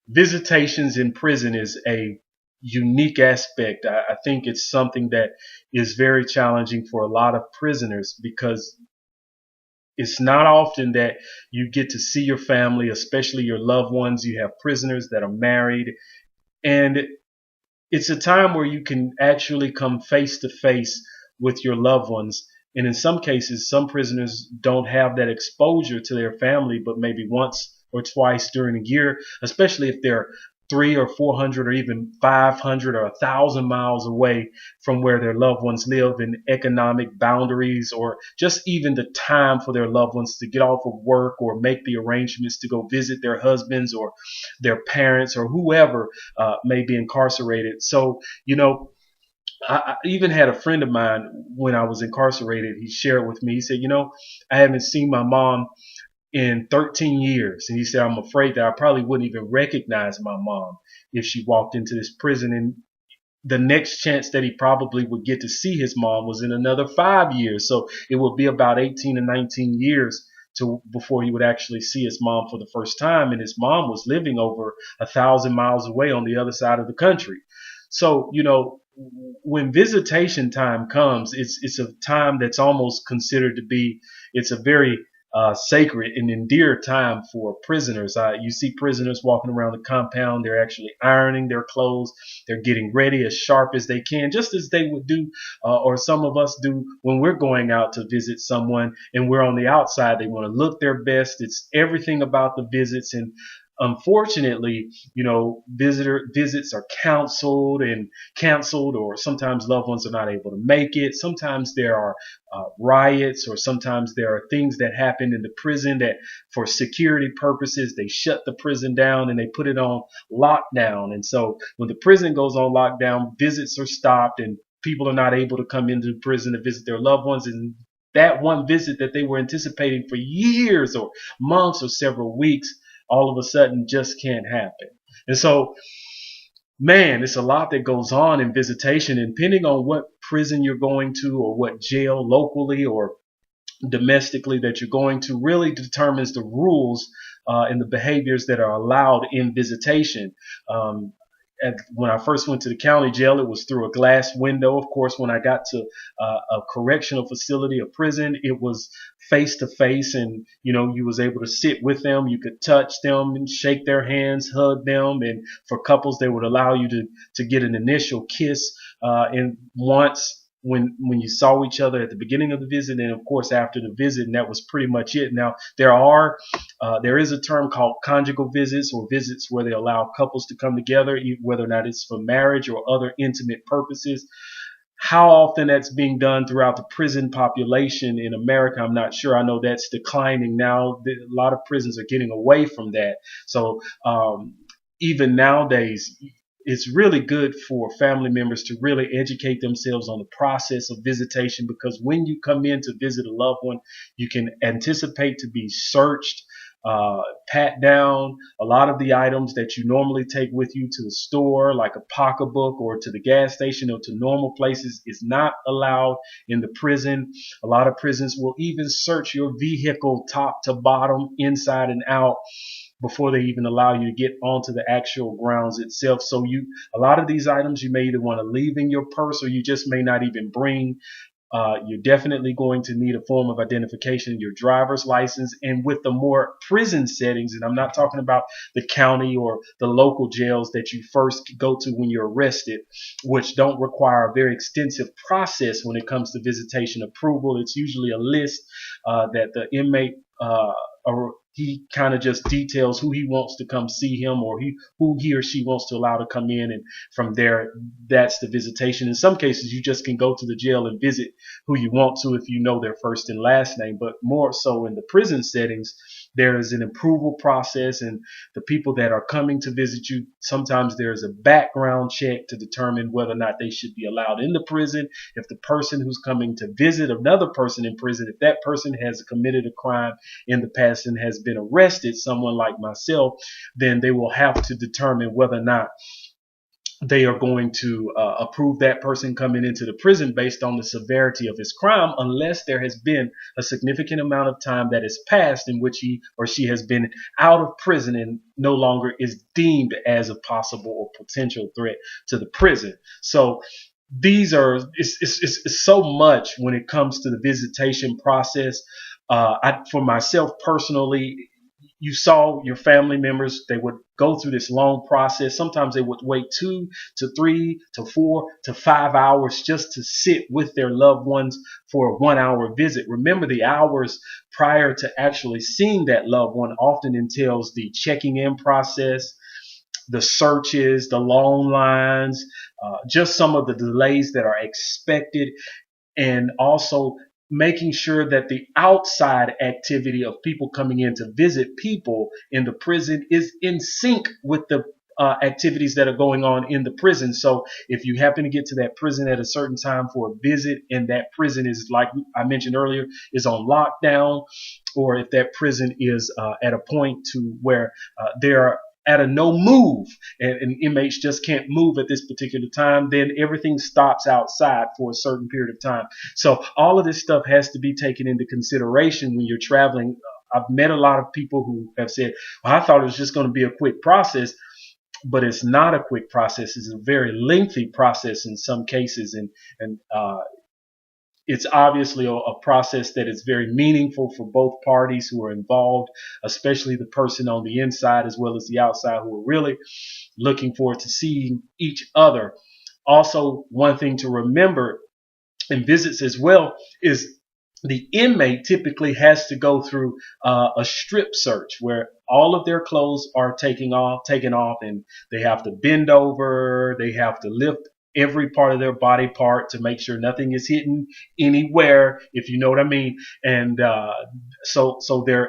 visitations in prison is a unique aspect. I think it's something that is very challenging for a lot of prisoners because it's not often that you get to see your family, especially your loved ones. You have prisoners that are married, and it's a time where you can actually come face to face with your loved ones. And in some cases, some prisoners don't have that exposure to their family, but maybe once or twice during a year, especially if they're 300 or 400 or even 500 or 1,000 miles away from where their loved ones live, in economic boundaries, or just even the time for their loved ones to get off of work or make the arrangements to go visit their husbands or their parents or whoever may be incarcerated. So, I even had a friend of mine when I was incarcerated. He shared with me, he said, I haven't seen my mom in 13 years. And he said, I'm afraid that I probably wouldn't even recognize my mom if she walked into this prison. And the next chance that he probably would get to see his mom was in another 5 years. So it would be about 18 to 19 years to before he would actually see his mom for the first time. And his mom was living over 1,000 miles away on the other side of the country. So, when visitation time comes, it's a time that's almost considered to be, it's a very sacred and endeared time for prisoners. You see prisoners walking around the compound. They're actually ironing their clothes. They're getting ready as sharp as they can, just as they would do, or some of us do when we're going out to visit someone and we're on the outside. They want to look their best. It's everything about the visits. And unfortunately, visitor visits are canceled, or sometimes loved ones are not able to make it. Sometimes there are riots, or sometimes there are things that happen in the prison that, for security purposes, they shut the prison down and they put it on lockdown. And so when the prison goes on lockdown, visits are stopped and people are not able to come into the prison to visit their loved ones. And that one visit that they were anticipating for years or months or several weeks all of a sudden just can't happen. And so, man, it's a lot that goes on in visitation, and depending on what prison you're going to or what jail locally or domestically that you're going to really determines the rules and the behaviors that are allowed in visitation. Um, when I first went to the county jail, it was through a glass window. Of course, when I got to a correctional facility, a prison, it was face to face, and you was able to sit with them. You could touch them and shake their hands, hug them, and for couples, they would allow you to get an initial kiss. And once when you saw each other at the beginning of the visit, and of course after the visit, and that was pretty much it. Now there is a term called conjugal visits, or visits where they allow couples to come together, whether or not it's for marriage or other intimate purposes. How often that's being done throughout the prison population in America, I'm not sure. I know that's declining now. A lot of prisons are getting away from that. So even nowadays, it's really good for family members to really educate themselves on the process of visitation, because when you come in to visit a loved one, you can anticipate to be searched, pat down. A lot of the items that you normally take with you to the store, like a pocketbook, or to the gas station, or to normal places, is not allowed in the prison. A lot of prisons will even search your vehicle top to bottom, inside and out, before they even allow you to get onto the actual grounds itself. So a lot of these items you may either want to leave in your purse, or you just may not even bring. You're definitely going to need a form of identification, your driver's license. And with the more prison settings, and I'm not talking about the county or the local jails that you first go to when you're arrested, which don't require a very extensive process when it comes to visitation approval. It's usually a list that the inmate or he kind of just details who he wants to come see him, or who he or she wants to allow to come in, and from there, that's the visitation. In some cases, you just can go to the jail and visit who you want to if you know their first and last name. But more so in the prison settings, there is an approval process, and the people that are coming to visit you, sometimes there's a background check to determine whether or not they should be allowed in the prison. If the person who's coming to visit another person in prison, if that person has committed a crime in the past and has been arrested, someone like myself, then they will have to determine whether or not they are going to approve that person coming into the prison based on the severity of his crime, unless there has been a significant amount of time that has passed in which he or she has been out of prison and no longer is deemed as a possible or potential threat to the prison. So these are it's so much when it comes to the visitation process. For myself personally, you saw your family members, they would go through this long process. Sometimes they would wait 2 to 3 to 4 to 5 hours just to sit with their loved ones for a 1 hour visit. Remember, the hours prior to actually seeing that loved one often entails the checking in process, the searches, the long lines, just some of the delays that are expected, and also making sure that the outside activity of people coming in to visit people in the prison is in sync with the activities that are going on in the prison. So if you happen to get to that prison at a certain time for a visit, and that prison is, like I mentioned earlier, is on lockdown, or if that prison is at a point to where there are at a no move, and inmates just can't move at this particular time, then everything stops outside for a certain period of time. So all of this stuff has to be taken into consideration when you're traveling. I've met a lot of people who have said, well, I thought it was just going to be a quick process, but it's not a quick process. It's a very lengthy process in some cases, and it's obviously a process that is very meaningful for both parties who are involved, especially the person on the inside as well as the outside, who are really looking forward to seeing each other. Also, one thing to remember in visits as well is the inmate typically has to go through a strip search where all of their clothes are taken off, and they have to bend over, they have to lift every part of their body part to make sure nothing is hidden anywhere, if you know what I mean. And so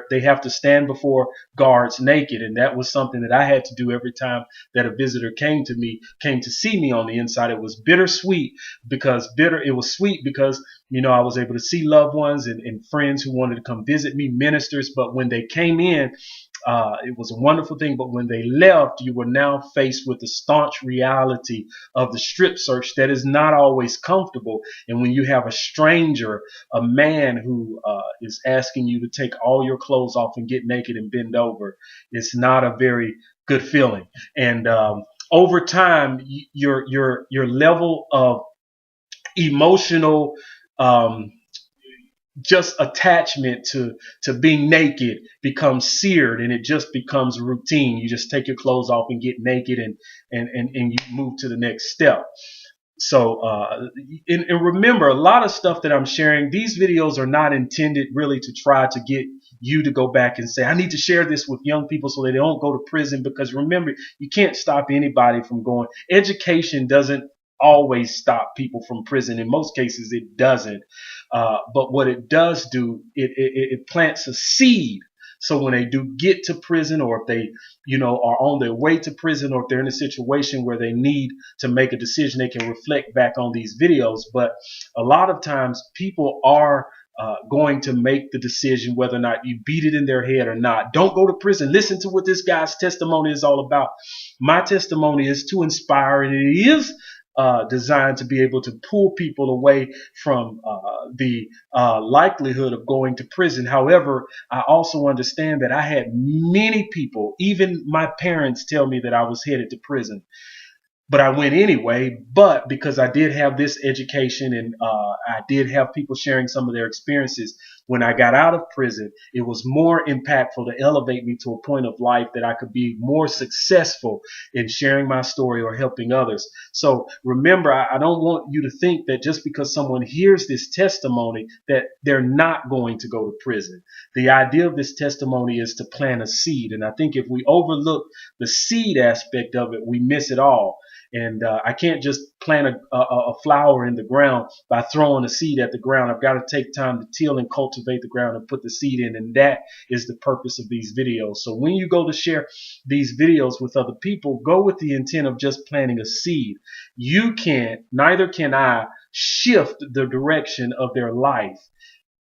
they have to stand before guards naked, and that was something that I had to do every time that a visitor came to see me on the inside. It was bittersweet because it was sweet because I was able to see loved ones and friends who wanted to come visit me, ministers. But when they came in, it was a wonderful thing. But when they left, you were now faced with the staunch reality of the strip search that is not always comfortable. And when you have a stranger, a man who is asking you to take all your clothes off and get naked and bend over, it's not a very good feeling. And over time, your level of emotional um, just attachment to being naked becomes seared, and it just becomes routine. You just take your clothes off and get naked, and you move to the next step. So and remember, a lot of stuff that I'm sharing, these videos are not intended really to try to get you to go back and say, I need to share this with young people so they don't go to prison. Because remember, you can't stop anybody from going. Education doesn't always stop people from prison. In most cases, it doesn't. But what it does do, it plants a seed. So when they do get to prison, or if they, are on their way to prison, or if they're in a situation where they need to make a decision, they can reflect back on these videos. But a lot of times people are going to make the decision whether or not you beat it in their head or not. Don't go to prison. Listen to what this guy's testimony is all about. My testimony is to inspire, and it is designed to be able to pull people away from the likelihood of going to prison. However, I also understand that I had many people, even my parents, tell me that I was headed to prison. But I went anyway. But because I did have this education, and I did have people sharing some of their experiences, when I got out of prison, it was more impactful to elevate me to a point of life that I could be more successful in sharing my story or helping others. So remember, I don't want you to think that just because someone hears this testimony that they're not going to go to prison. The idea of this testimony is to plant a seed. And I think if we overlook the seed aspect of it, we miss it all. And I can't just plant a flower in the ground by throwing a seed at the ground. I've got to take time to till and cultivate the ground and put the seed in. And that is the purpose of these videos. So when you go to share these videos with other people, go with the intent of just planting a seed. You can't, neither can I, shift the direction of their life.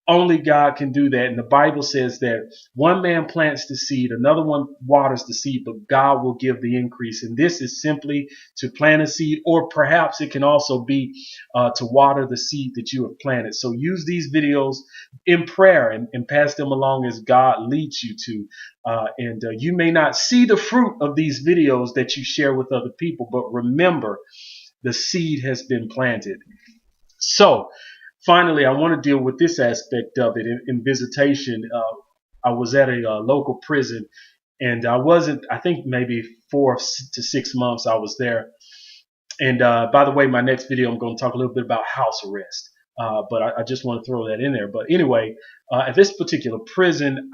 Only God can do that. And the Bible says that one man plants the seed, another one waters the seed, but God will give the increase. And this is simply to plant a seed, or perhaps it can also be to water the seed that you have planted. So use these videos in prayer and pass them along as God leads you to. And you may not see the fruit of these videos that you share with other people, but remember, the seed has been planted. So, finally, I want to deal with this aspect of it in visitation. I was at a local prison, and I think maybe 4 to 6 months I was there. And by the way, my next video, I'm going to talk a little bit about house arrest. But I just want to throw that in there. But anyway, at this particular prison,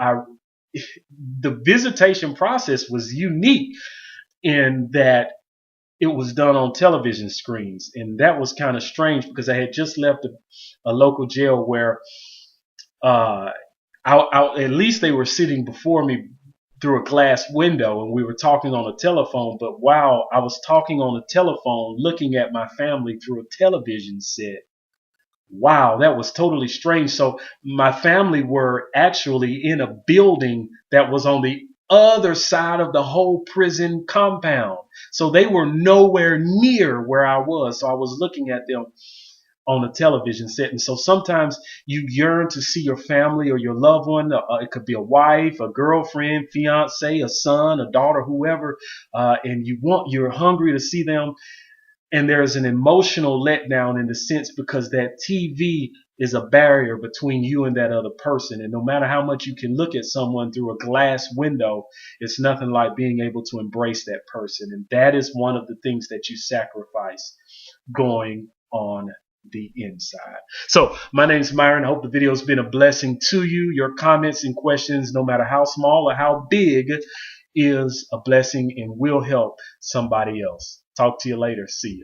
the visitation process was unique in that it was done on television screens, and that was kind of strange because I had just left a local jail where uh, at least they were sitting before me through a glass window, and we were talking on a telephone. But while I was talking on a telephone, looking at my family through a television set, wow, that was totally strange. So my family were actually in a building that was on the other side of the whole prison compound. So they were nowhere near where I was. So I was looking at them on a television set. And so sometimes you yearn to see your family or your loved one. It could be a wife, a girlfriend, fiance, a son, a daughter, whoever. And you're hungry to see them, and there's an emotional letdown in the sense because that TV is a barrier between you and that other person. And no matter how much you can look at someone through a glass window, it's nothing like being able to embrace that person. And that is one of the things that you sacrifice going on the inside. So my name is Myron. I hope the video has been a blessing to you. Your comments and questions, no matter how small or how big, is a blessing and will help somebody else. Talk to you later. See you.